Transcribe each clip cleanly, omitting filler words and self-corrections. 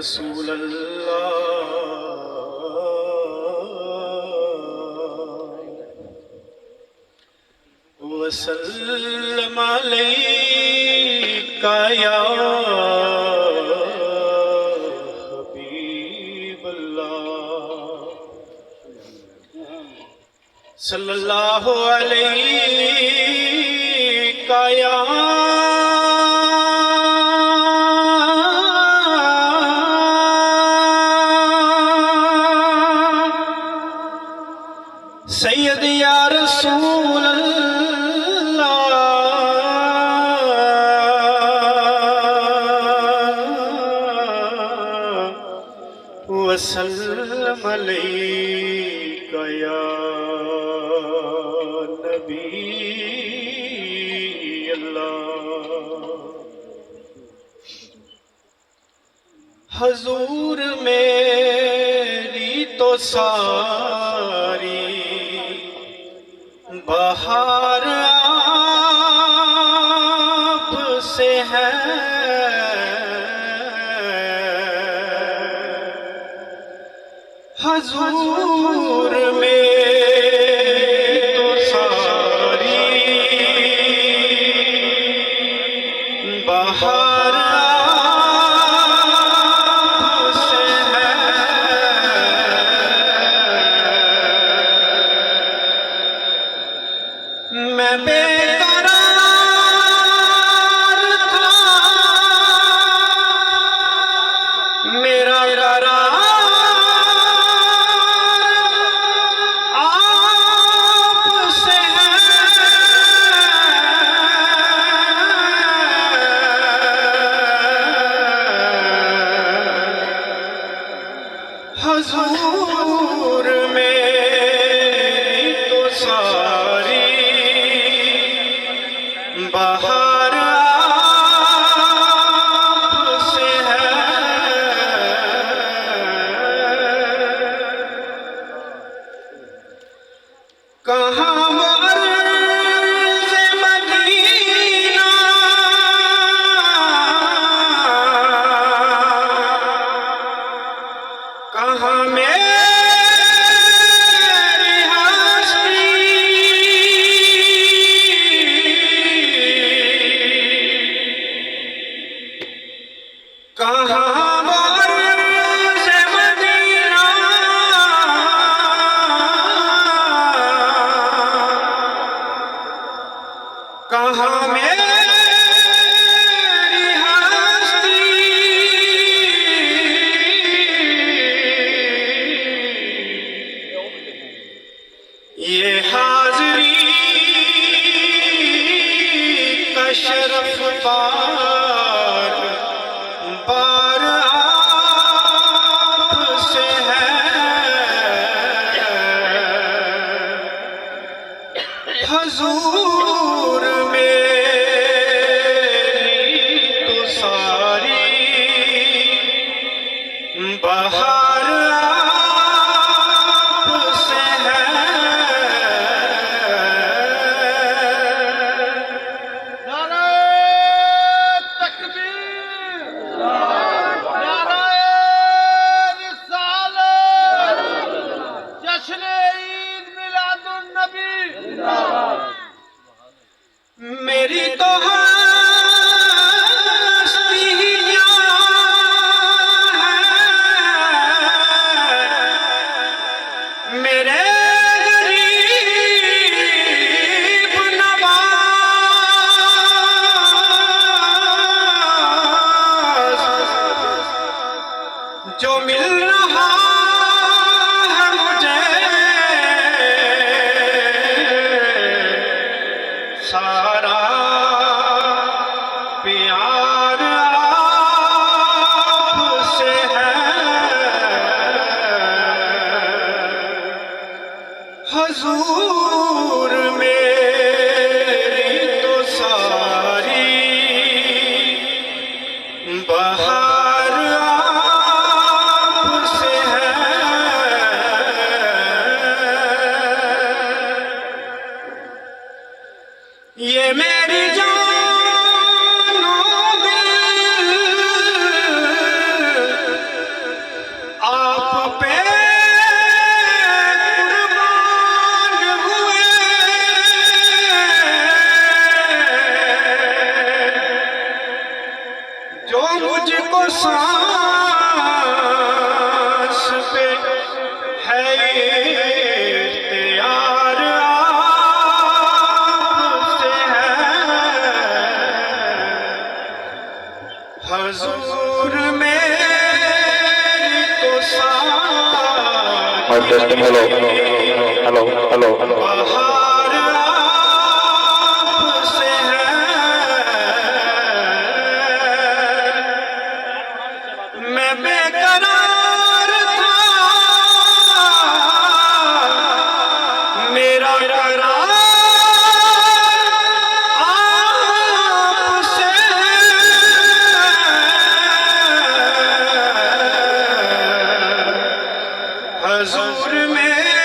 रसूल अल्लाह वसल्लम अलैका या हबीब अल्लाह सल्लल्लाहु अलैका या सैयद या रसूल अल्लाह वसल्लम अलैका या नबी अल्लाह। हजूर मेरी तो सारी बहार आप से है, हजूर मेरी तो सारी बहार आप से है। मैं बेकरार था, मेरा करार आपसे है, हजूर मेरी तो सारी बहार आपसे है। कहाँ अर्ज़ मदीना, कहाँ मेरी हस्ती, कहाँ अर्ज़ मदीना, कहाँ मेरी हस्ती, ये हाज़री का शरफ बार बार आपसे है, हजूर मेरी तो सारी बहार आपसे है। मेरी तो हस्तियाँ हैं, मेरे गरीब नवाज, जो मिल रहा है मुझे सारा प्यार आपसे है, हजूर मेरी तो सारी बहार आपसे है। ये मेरी जानो दिल मुझको सांस पे है इख्तियार आपसे है हजूर मेरी तो mic testing hello hello hello hello बहार आपसे है मैं बेकरार था मेरा करार आपसे हजूर मेरी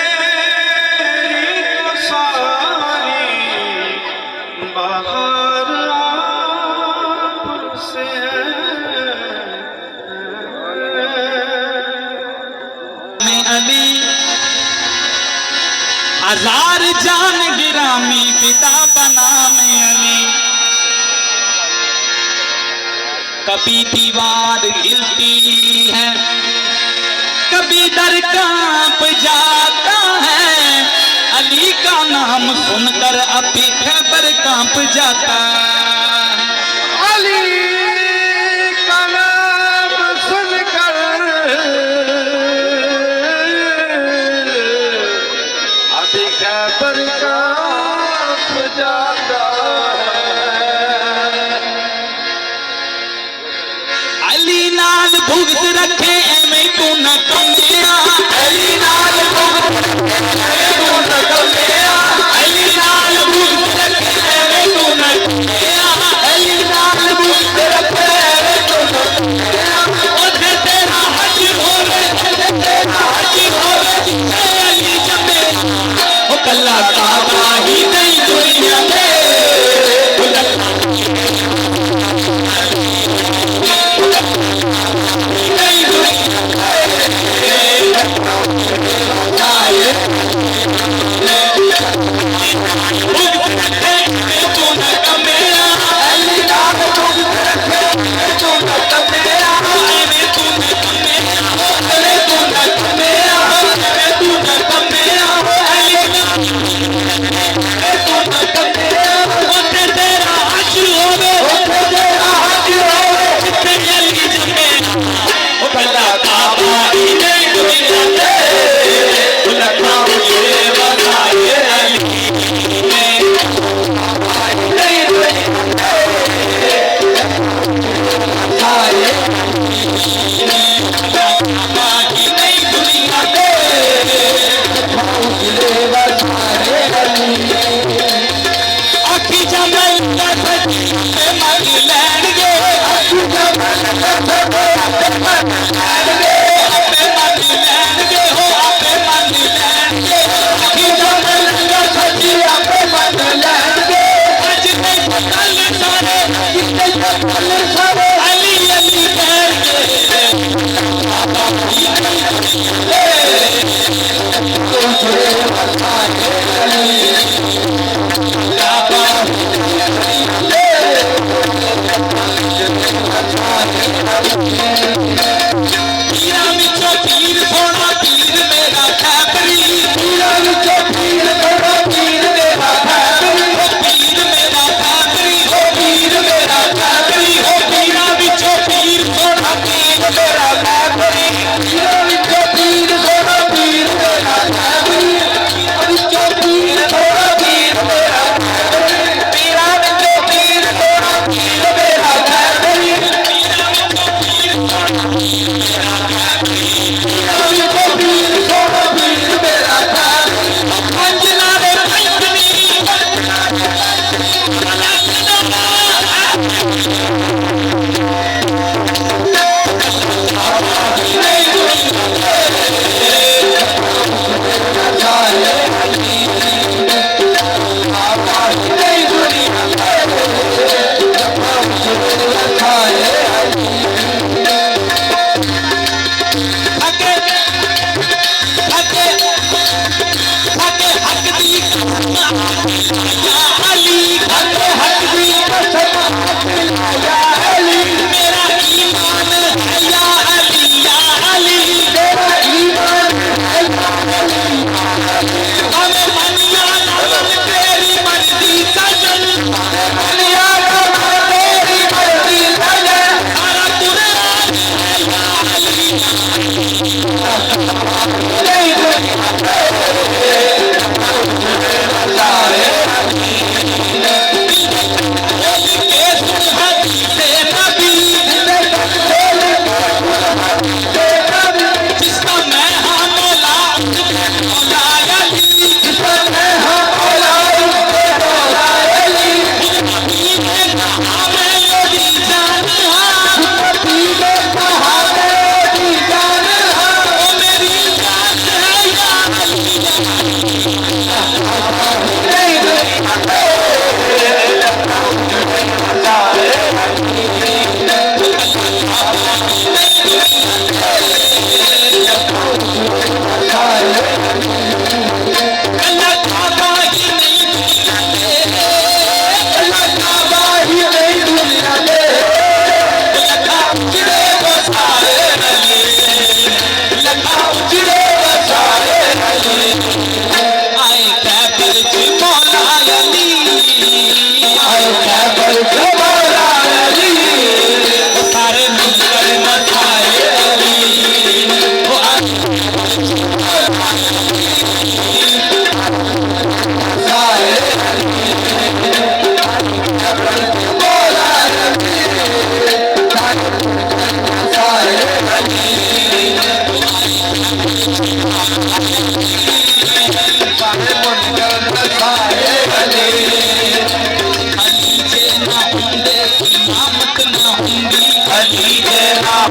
तो सारी बहार आपसे में अली हजार जान गिरामी पिता बना में अली कभी दीवार हिलती है कभी दर कांप जाता है अली का नाम सुनकर अभी खैबर कांप जाता अली का नाम सुनकर अभी खैबर कांप जाता है अली नाल भुगत रखे एवें तू न कमिया अली नाल भुगत रखे तू न कमिया अली नाल भुगत रखे एवें तू न कमिया अली नाल भुगत रखे एवें तू न कमिया ओथे तेरा हज होवे तेरा हज होवे अली जमे ओ कल्ला काबा ही नहीं दुनिया में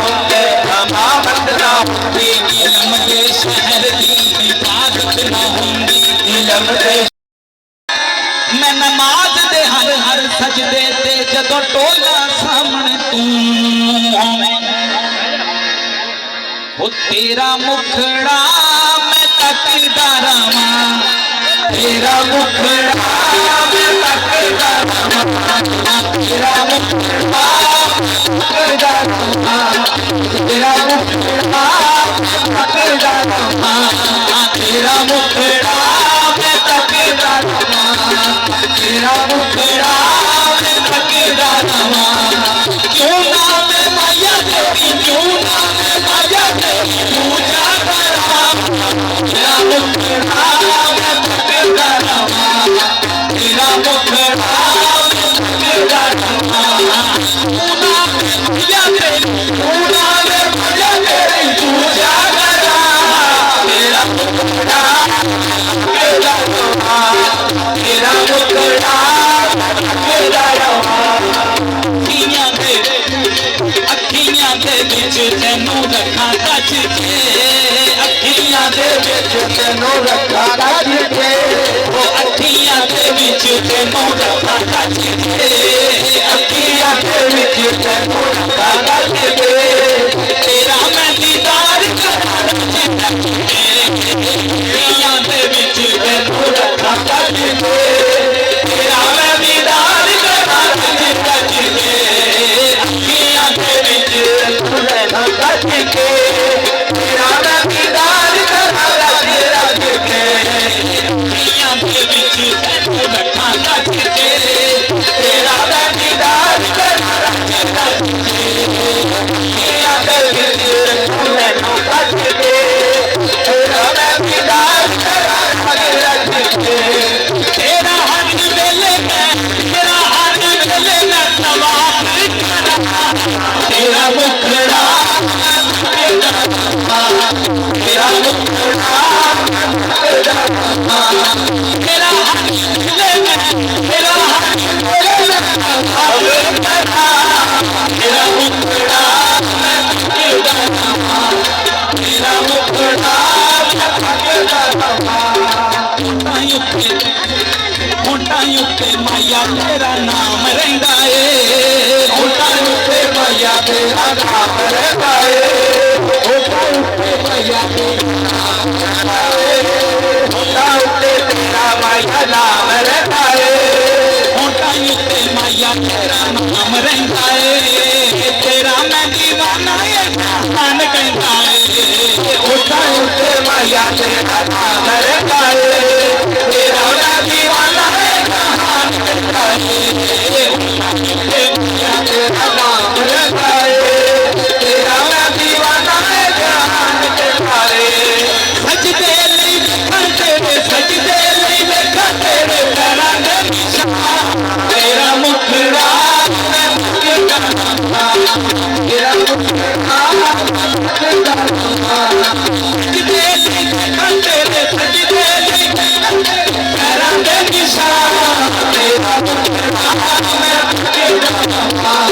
होंदे अमामत ना होंदी इल्म दे शहर दी हिफाजत ना होंदी इल्म दे मैं नमाज दे हर हर सजदे ते जदों टोला सामने तू आवे हो तेरा मुखड़ा मैं तकदा रहां तेरा मुखड़ा मैं तकदा रहां तेरा मुखड़ा तकदा रहां तेरा मुखड़ा तकदा रहां तेरा मुखड़ा मैं तकदा रहां तेरा मुखड़ा मैं तकदा रहां क्यों ना मैं माया तेरी क्यों ना मैं माया तेरी पूजा करा तेरा मुखड़ा मैं तकदा रहां तेरा मुखड़ा मैं तकदा रहां क्यों ना मैं माया तेरी क्यों ना मैं माया तेरी पूजा करा तेरा मुखड़ा तकदा रहां तेरा मुखड़ा तकदा रहां अखियां दे विच तैनू रखा कच के अखियां दे विच तैनू रखा कच के ओ अखियां दे विच तैनू रखा कच के अखियां दे विच तैनू रखा कच के तेरा मैं दीदार करा अखियां दे विच तैनू रखा कच के तेरा मैं दीदार करा कच के अखियां दे विच तैनू रखा कच के तेरा मैं दीदार करा रज के अखियां दे विच तैनू रखा कच के तेरा मैं दीदार करा रज के अखियां दे विच तैनू रखा कच के तेरा मैं दीदार करा रज के तेरा हर वेले मैं तवाफ करा तेरा मुखड़ा तेरा मुखड़ा तेरा हर वेले मैं तेरा मुखड़ा तेरा मुखड़ा होंठा उत्ते माया तेरा नाम रहिंदा ए होंठा उत्ते माया तेरा नाम रहिंदा ए होंठा उत्ते माया तेरा नाम रहिंदा ए होंठा उत्ते तेरा माया नाम रहिंदा ए होंठा उत्ते माया तेरा नाम रहिंदा ए तेरा मैं दीवाना ए मन कहंदा ए होंठा उत्ते माया तेरा नाम रहिंदा ए तेरा मैं दीवाना है कहां कहता है तेरा नाम रखा है तेरा मैं दीवाना है कहां कहता है सजदे लई देखा तेरे सजदे लई देखा तेरे पैरां दे निशान तेरा मुखड़ा मैं तकदा रहां तेरा मुखड़ा तकदा रहां सजदे लई देखा तेरे सजदे लई पैरां दे निशान तेरा मुखड़ा मैं तकदा रहां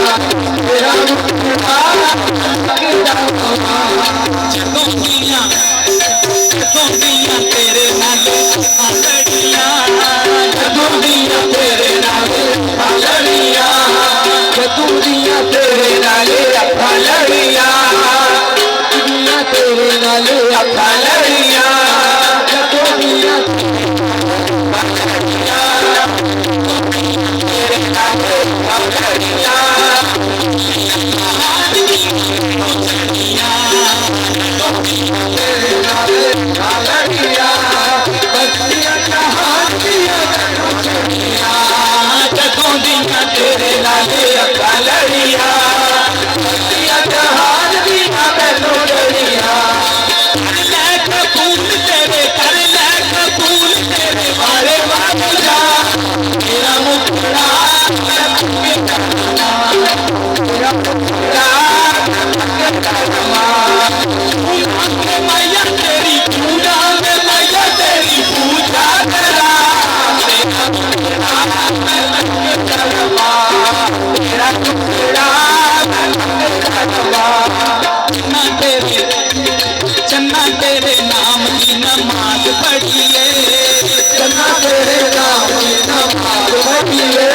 तेरा मुखड़ा तकदा रहां जदों दियां तेरे नाल लड़ियां जदों दियां तेरे नाल लड़ियां जदों दियां तेरे नाल लड़ियां तेरे नाल लड़ियां जदों दियां तेरे नाल लड़ियां चन्ना तेरे नाम की नमाज पढ़िए, चन्ना तेरे नाम की नमाज पढ़िए,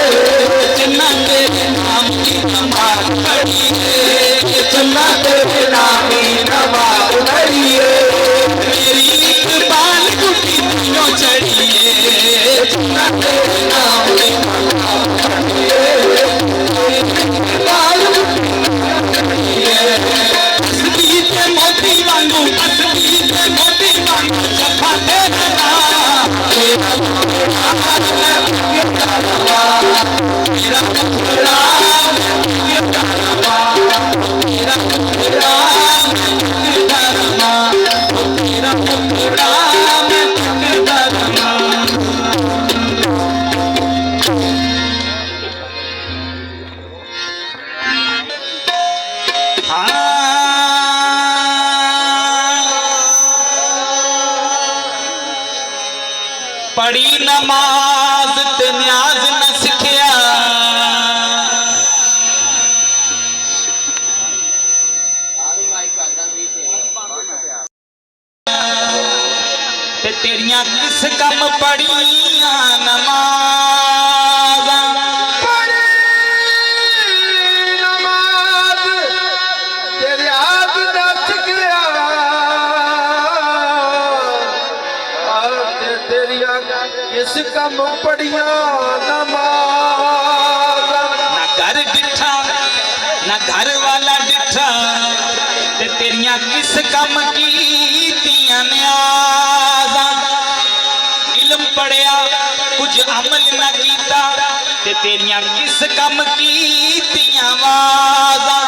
चन्ना तेरे नाम की नमाज पढ़िए, चन्ना तेरे नाम की नमाज पढ़िए, मेरी इकबाल गुटी तीनों चढ़िए, चन्ना तेरे नाम की नमाज पढ़िए, इकबाल असली ते मोती वांगू, असली ते मोती वांगू जफा तेरा नाम, मेरा टुकड़ा मेरा टुकड़ा मेरा टुकड़ा पढ़ी नमाज ते न्याज न सिखिया, ते तेरियां किस कम पढ़िया नमाज, नमाज तेरे हाथ नच गया, तेरिया किस कम पढ़िया नमाज, ना घर डिठा ना घर वाला डिठा, ते तेरियां किस कम कीतियां न्याज़ा, इल्म पढ़िया कुछ अमल ना कीता, ते तेरियां किस कम कीतियां वाज़ा,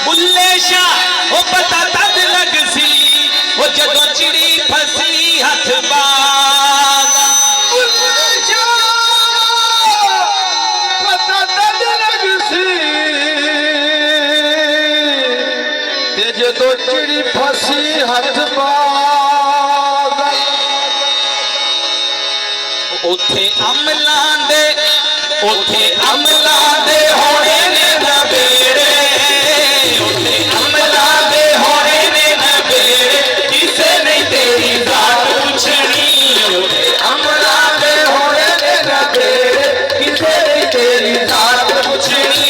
बुल्ले शाह वो पता तद लग सी, वो जदों चिड़ी फसी हथ बाज़ा, पता तद लग सी, ते जदों चिड़ी फसी हथ बाज़, उथे अमलां दे होने ने नबेड़े, उथे अमलां दे होने ने नबेड़े, किसे नहीं तेरी जात पुछनी, उथे अमला दे होने ने नबेड़े, किसे नहीं तेरी जात पुछनी,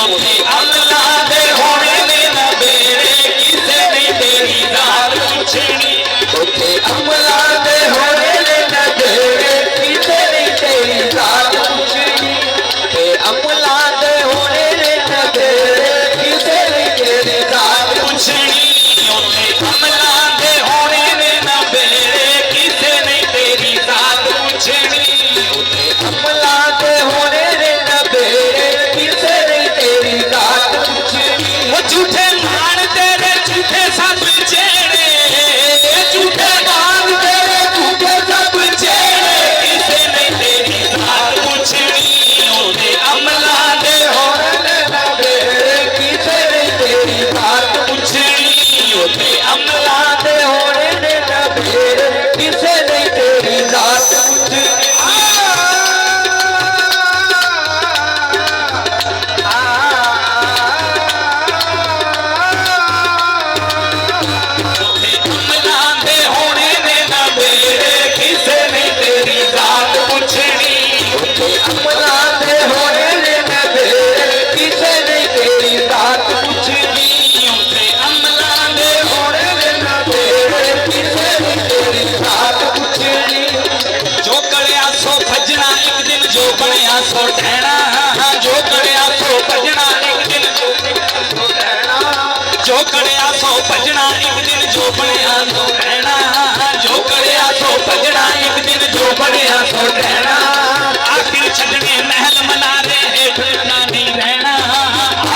उथे अमलां दे होने ने नबेड़े, किसे नहीं तेरी जात पुछनी, उथे अमला दे होने ने नबेड़े, किसे नहीं तेरी जात पुछनी, ते अमला दे होने ने नबेड़े, किसे नहीं तेरी जात पुछनी, उथे अमलां दे होने ने नबेड़े, किसे नहीं तेरी जात पुछनी, उथे अमला दे होने ने नबेड़े, किसे नहीं तेरी जात पुछनी, वो झूठे मान तेरे झूठे सब चेड़े, झूठे मान तेरे झूठे सब चेड़े, किसे नहीं तेरी जात पुछनी, उथे अमलां दे होने होने ने नबेड़े, किसे नहीं तेरी जात पुछनी, उथे अमलां दे होने ने नबेड़े, किसे नहीं तेरी जात पुछनी। अमलां दे होने ने नबेड़े, किसे नहीं तेरी जात पुछनी, अमला दे होने ने नबेड़े, किसे नहीं तेरी जात पुछनी, उथे अमलां दे होने ने नबेड़े, किसे नहीं तेरी जात पुछनी, जो कड़िया सो भजना एक दिन जो बनिया सो ठहना, जो कड़िया सो भजना एक दिन जो कड़िया सो भजना एक दिन जो बनिया सो ठहना, जो कड़िया सो भजना एक दिन जो बनिया सो ठहना, आखिर छड़ने महल मनारे हेठ ना नहीं रहना,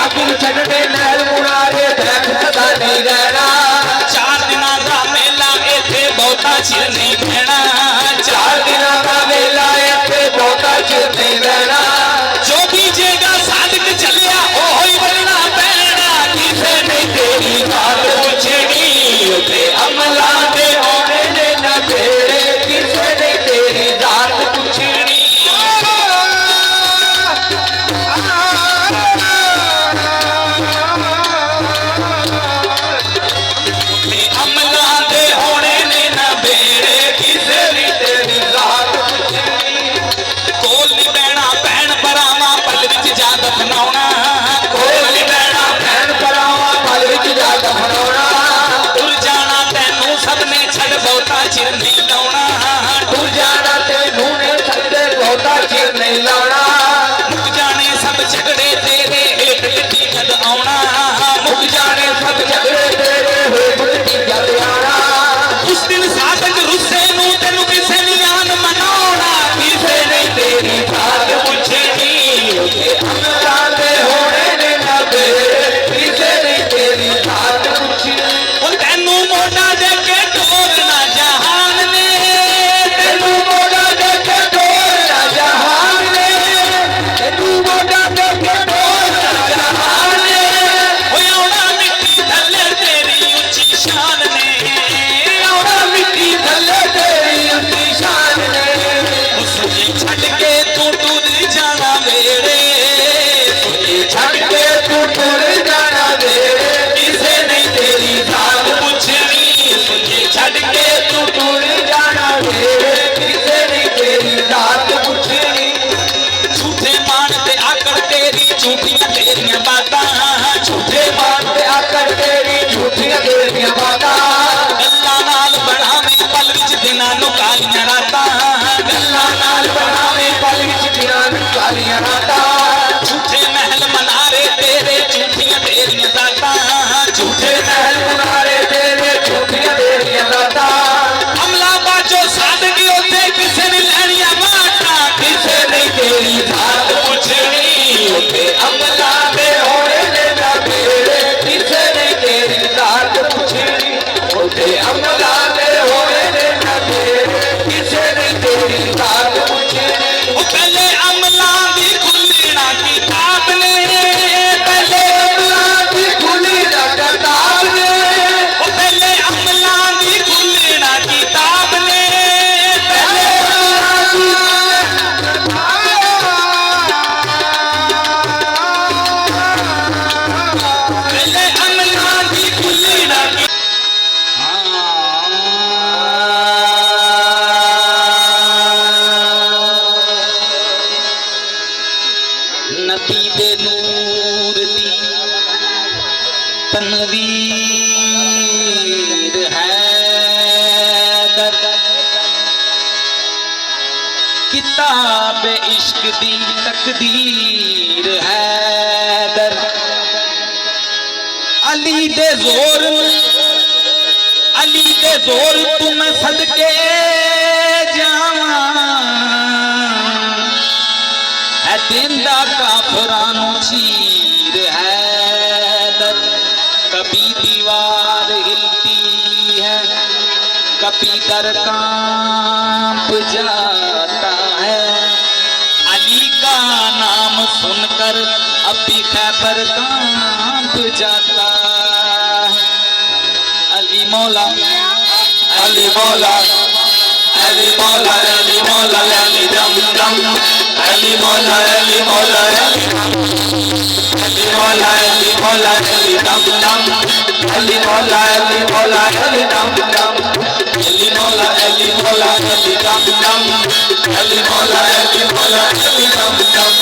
आखिर छड़ने नहर मुनारे बैठ सदा नहीं रहना, 4 दिना दा मेला इथे बहुता चिर नहीं रहना, 4 दिना का मेला इत्थे बहुता चिर नहीं रहना, जो बीजेगा सादिक चलिया ओ होई बनना पैना, किसे नहीं तेरी जात पुछनी, उथे अमला दे होने ने नबेड़े, किसे नहीं तेरी जात पुछनी, तू टुर जाना मेरे किसे नहीं तेरी जात पुछनी मुझे छड़ के तू टुर जाना मेरे किसे नहीं तेरी जात पुछनी झूठे मानते आकर तेरी झूठियां तेरियां बातां झूठे मानते आकर तेरी झूठियां तेरियां बातां गल्लां नाल बढ़ावे पल विच दिनां नूं कालियां रातां गल्लां नाल बनावे पल विच दिनां नूं कालियां रातां झूठे महल मनारे तेरे झूठियां तेरियां दातां झूठे महल मुनारे तेरे झूठियां तेरियां दातां अमला बाजो सादगी उत्ते किसे ने लैणियां माटां किसे नहीं तेरी जात पुछनी उत्ते अमला दे होने ने ना तेरे किसे नहीं तेरी जात पुछनी उत्ते अमला दे होने ने ना तेरे किसे नहीं तेरी जात पुछनी ओ पहले अमला दी खुली ना किताब ने पहले अमला दी खुली ना किताब ने ओ पहले अमला दी खुली ना किताब ने पहले अमला दी पहले अमला दी खुली ना नबी दे नूर दी तनवीर हैदर किताब इश्क दी तकदीर हैदर अली दे जोर तू मैं सदके जावां है देंदा काफरां नूं चीर हैदर कभी दीवार हिलती है कभी दर कांप जाता है अली का नाम सुनकर अब भी खैबर कांप जाता है अली मौला अली मौला अली मौला अली मौला अली दम दम अली मौला अली मौला अली मौला अली मौला अली दम दम अली मौला अली मौला अली दम दम अली मौला अली मौला अली दम दम अली मौला अली मौला अली दम दम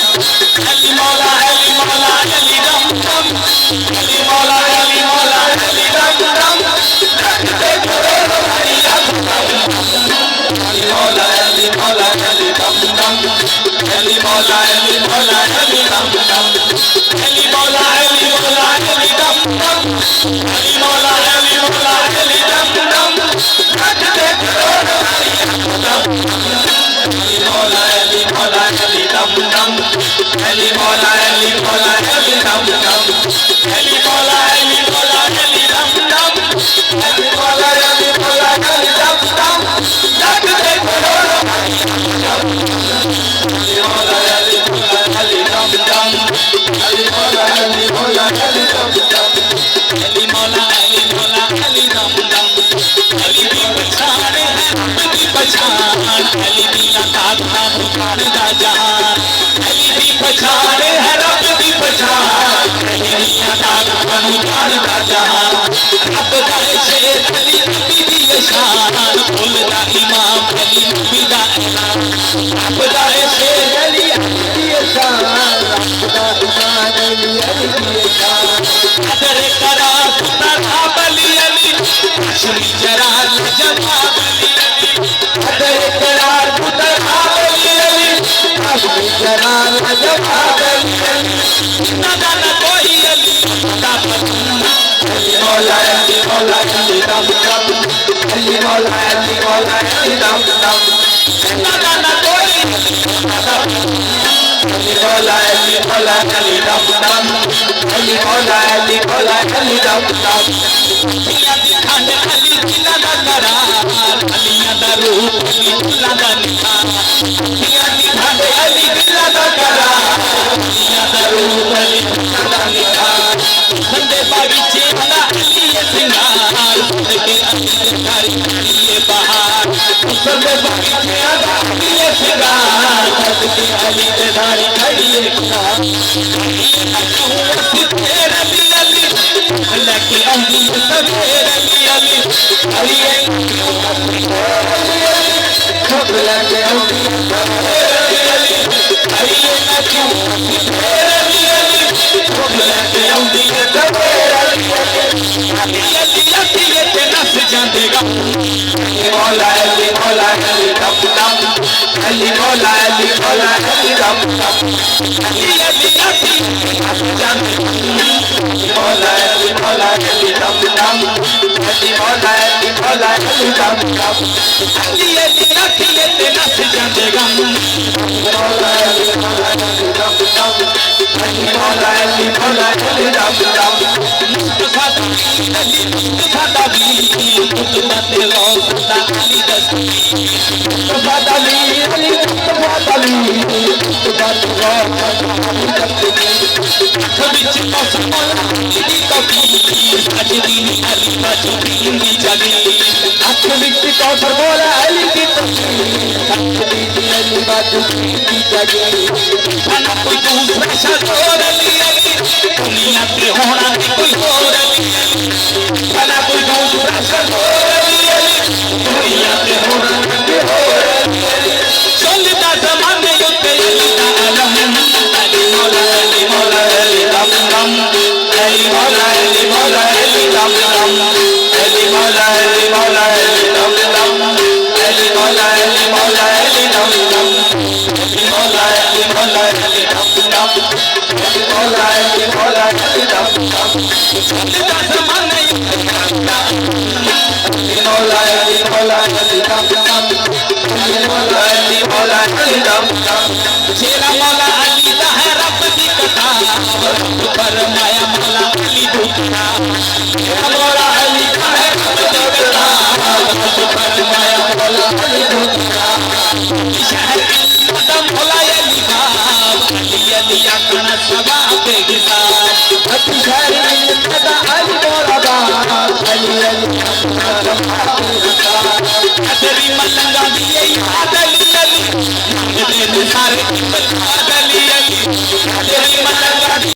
अली मौला अली मौला अली दम दम अली मौला अली मौला अली दम दम रखते करोड़ों हरी अली मौला अली मौला अली दम दम अली मौला अली मौला अली दम दम अली मौला अली मौला अली दम दम अली मौला अली मौला अली दम दम रखते करोड़ों हरी अली मौला अली मौला अली दम दम अली मौला अली मौला अली दम दम अली मौला अली मौला अली दम दम अली मौला अली मौला अली दम दम रखते करोड़ों हरी अली मौला अली मौला अली दम दम अली मौला अली मौला अली दम दम अली मौला अली मौला अली दम दम अली दी पहचान है रब दी पहचान अली दी ताकत मुकान दा जहान अली दी पहचान है रब दी पहचान अली दी ताकत मुकान दा जहान रब दा शेर अली नबी दी शान भुलदा इमाम अली नबी दा ऐलान रब दा शेर अली अली शान रखता ईमान अली अली शान अदर करार तरहा बली अली अशरी जराल जवाब अली अदर करार पुतर अली अली अशरी जराल जवाब अली दादा न कोई अली का पतूना अली मौला अली मौला अली दम दम अली मौला अली मौला अली दम दम दादा न कोई अली मौला अली मौला अली दम दम अली मौला अली मौला अली दम दम पिया दी खंड अली जिला दा करार अलिया दा रूप अली जिला दा निखार पिया दी खंड अली जिला दा करार अलिया दा रूप अली जिला दा निखार संदे बागीचे वाला अली ये सिंगार के अली कारी ये बहार संदे बागीचे वाला अली ये सिंगार के अली धारी खड़ी है दुख लगे अरे मैं क्यों दुख लगे आउंदी है अली ते नस जांदेगा मौला अली दम दम अली मौला अली दम दम अली नस जांदेगा मौला अली दम दम अली मौला अली दम दम अली ते नस जांदेगा मौला अली दम दम अली मौला अली दम दम मुस्तफा दा भी मुस्तफा ते रोज़ा अली दस मुस्तफा अली मुस्तफा अली मुस्तफा विच तो समौला दी तो सजदी अली मजदी जगी अख विच कौसर मौला अली की सजदी अली मजदी जगी ना कोई दूसरा शोर अली दुनिया पे होना नहीं कोई और अली ना कोई दूसरा शोर अली दुनिया पे होना नहीं चलता जमाने उत्ते अली दा आलम अली मौला अली दम दम अली मौला अली दम दम अली मौला अली दम दम अली मौला अली दम दम अली मौला अली दम दम अली मौला अली दम दम चलता जमाने अली मौला अली दम दम अली मौला अली दम दम शेरा मौला अली दा है रब दी कथा फरमाया मौला अली दूसरा मौला अली का है रब दी कथा फरमाया मौला अली दूसरा शहर कदम मौला अली बाब अली आखना सबा पे गिसाब शहर कदा अली मौला बाब अली कदरी मलंगा दी याद अली मंगदे सारे